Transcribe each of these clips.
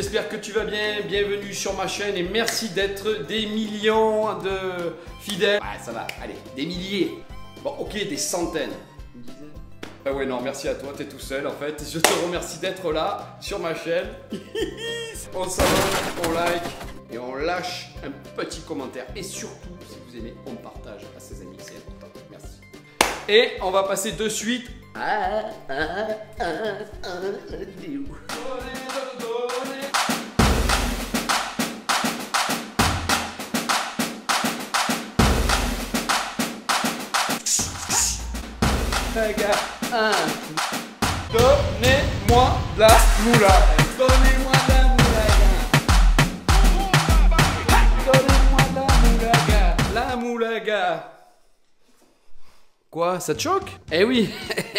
j'espère que tu vas bien, bienvenue sur ma chaîne et merci d'être des millions de fidèles. Ouais, ça va, allez, des milliers. Bon, ok, des centaines. Une dizaine. Ah ouais, non, merci à toi, t'es tout seul en fait. Je te remercie d'être là sur ma chaîne. On s'abonne, on like et on lâche un petit commentaire. Et surtout, si vous aimez, on partage à ses amis, c'est important. Merci. Et on va passer de suite donnez-moi de la moula. Donnez-moi de la moulaga. Donnez-moi de la moulaga. La moulaga. Quoi, ça te choque? Eh oui,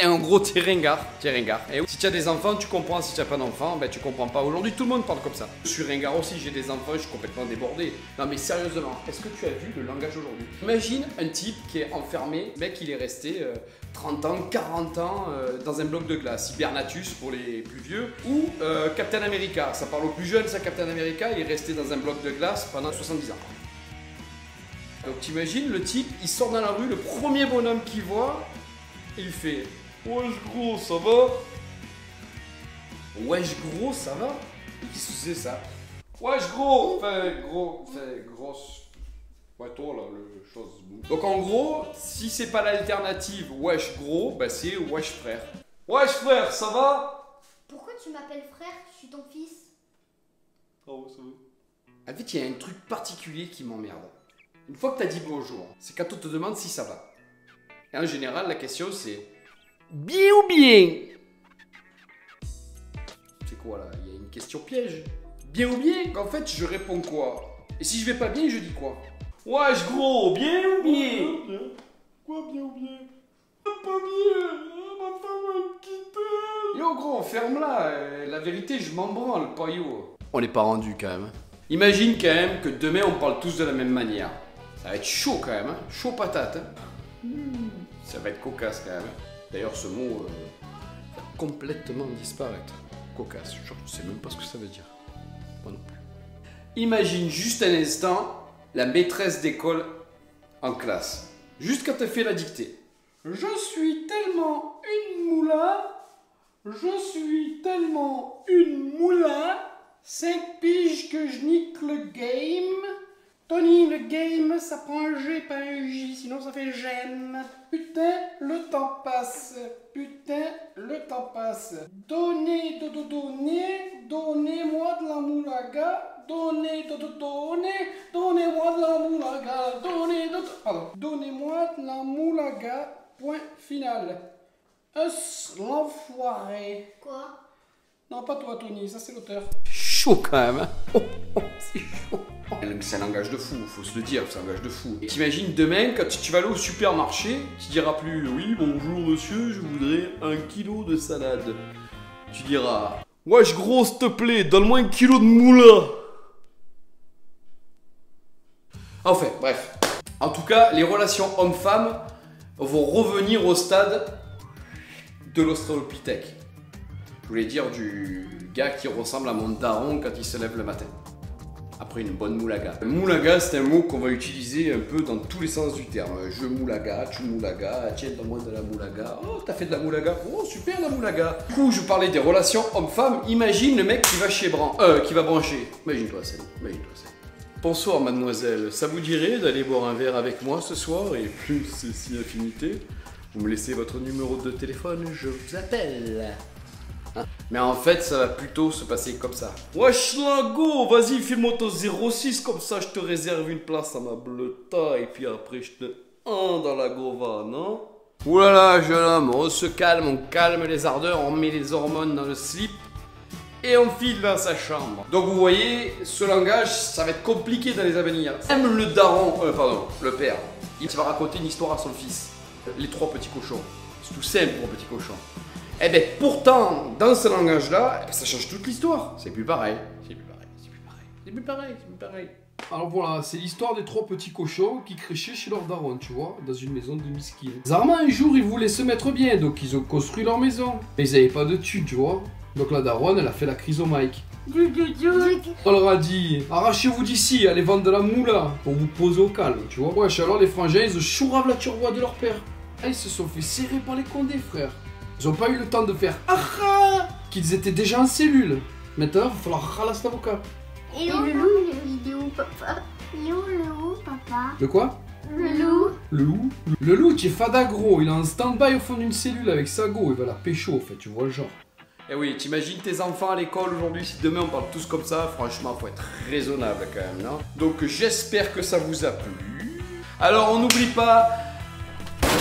en gros, t'es ringard. Eh oui. Si tu as des enfants, tu comprends. Si tu n'as pas d'enfants, ben tu comprends pas. Aujourd'hui, tout le monde parle comme ça. Je suis ringard aussi, j'ai des enfants, je suis complètement débordé. Non mais sérieusement, est-ce que tu as vu le langage aujourd'hui? Imagine un type qui est enfermé, mec, il est resté 30 ans, 40 ans dans un bloc de glace. Hibernatus pour les plus vieux. Ou Captain America, ça parle aux plus jeunes, ça, Captain America, il est resté dans un bloc de glace pendant 70 ans. Donc t'imagines, le type, il sort dans la rue, le premier bonhomme qu'il voit, il fait « Wesh gros, ça va ?» Wesh gros, ça va? Qu'est-ce que c'est ça? Wesh gros, grosse... Ouais toi là, le chose... Donc en gros, si c'est pas l'alternative wesh gros, bah c'est wesh frère. Wesh frère, ça va? Pourquoi tu m'appelles frère? Je suis ton fils. Oh ça va. En fait, il y a un truc particulier qui m'emmerde. Une fois que tu as dit bonjour, c'est quand on te demande si ça va. Et en général, la question c'est bien ou bien? C'est quoi là? Il y a une question piège. Bien ou bien? En fait, je réponds quoi? Et si je vais pas bien, je dis quoi? Wesh gros, bien ou bien? Quoi bien ou bien? Pas bien, ma femme va me quitter. Yo gros, ferme-la, la vérité, je m'en branle, pas yo. On n'est pas rendu quand même. Imagine quand même que demain on parle tous de la même manière. Ça va être chaud quand même, hein. Chaud patate. Hein. Ça va être cocasse quand même. D'ailleurs ce mot va complètement disparaître. Cocasse, je ne sais même pas ce que ça veut dire. Moi non plus. Imagine juste un instant la maîtresse d'école en classe. Juste quand elle fait la dictée. Je suis tellement une moula. Je suis tellement une moula. 5 piges que je nique le game. Tony, le game, ça prend un G, pas un J, sinon ça fait j'aime. Putain, le temps passe. Putain, le temps passe. Donnez-moi de la moulaga. Donnez-moi de la moulaga. Donnez-moi de la moulaga. Point final. L'enfoiré. Quoi? Non, pas toi, Tony, ça c'est l'auteur. Chaud quand même, hein. C'est chaud. C'est un langage de fou, faut se le dire, c'est un langage de fou. T'imagines demain, quand tu vas aller au supermarché, tu diras plus « Oui, bonjour monsieur, je voudrais 1 kilo de salade. » Tu diras « Wesh gros, s'il te plaît, donne-moi 1 kilo de moula. » Enfin, bref. En tout cas, les relations hommes-femmes vont revenir au stade de l'Australopithèque. Je voulais dire du gars qui ressemble à mon daron quand il se lève le matin. Après une bonne moulaga. Moulaga, c'est un mot qu'on va utiliser un peu dans tous les sens du terme. Je moulaga, tu moulaga, tiens, donne-moi de la moulaga. Oh, t'as fait de la moulaga. Oh, super la moulaga. Du coup, je parlais des relations hommes-femmes. Imagine le mec qui va chez qui va brancher. Imagine-toi ça. Bonsoir mademoiselle, ça vous dirait d'aller boire un verre avec moi ce soir? Et plus c'est si affinité, vous me laissez votre numéro de téléphone, je vous appelle. Hein? Mais en fait, ça va plutôt se passer comme ça. Wesh Lago, vas-y, file-moi ton 06, comme ça je te réserve une place à ma bleuta et puis après je te dans la gova, non? Oulala, jeune homme, on se calme, on calme les ardeurs, on met les hormones dans le slip et on file dans sa chambre. Donc vous voyez, ce langage, ça va être compliqué dans les avenirs. Même le daron, le père, il va raconter une histoire à son fils. Les 3 petits cochons. C'est tout simple pour un petit cochon. Eh bien, pourtant, dans ce langage-là, ça change toute l'histoire. C'est plus pareil. C'est plus pareil. Alors voilà, c'est l'histoire des 3 petits cochons qui créchaient chez leur daron, tu vois, dans une maison de miskin. Zarma, un jour, ils voulaient se mettre bien, donc ils ont construit leur maison. Mais ils n'avaient pas de thunes, tu vois. Donc la daronne, elle a fait la crise au Mike. On leur a dit, arrachez-vous d'ici, allez vendre de la moula pour vous poser au calme, tu vois. Wesh, alors les frangins, ils ont chourave la turboie de leur père. Ah, ils se sont fait serrer par les condés, frère. Ils ont pas eu le temps de faire ah qu'ils étaient déjà en cellule. Maintenant, il va falloir ralasse l'avocat. Et le loup, il est où, papa? Il est où le loup, papa? Le quoi? Le loup. Le loup? Le loup, tu es fada gros, il est en stand-by au fond d'une cellule avec sa go, il va la pécho, en fait, tu vois le genre. Eh oui, t'imagines tes enfants à l'école aujourd'hui, si demain on parle tous comme ça, franchement, faut être raisonnable quand même, non? Donc j'espère que ça vous a plu. Alors on n'oublie pas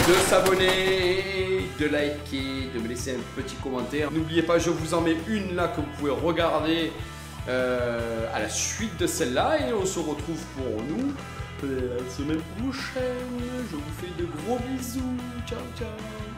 de s'abonner, de liker, de me laisser un petit commentaire. N'oubliez pas, je vous en mets une là que vous pouvez regarder à la suite de celle-là. Et on se retrouve pour nous la semaine prochaine. Je vous fais de gros bisous. Ciao, ciao.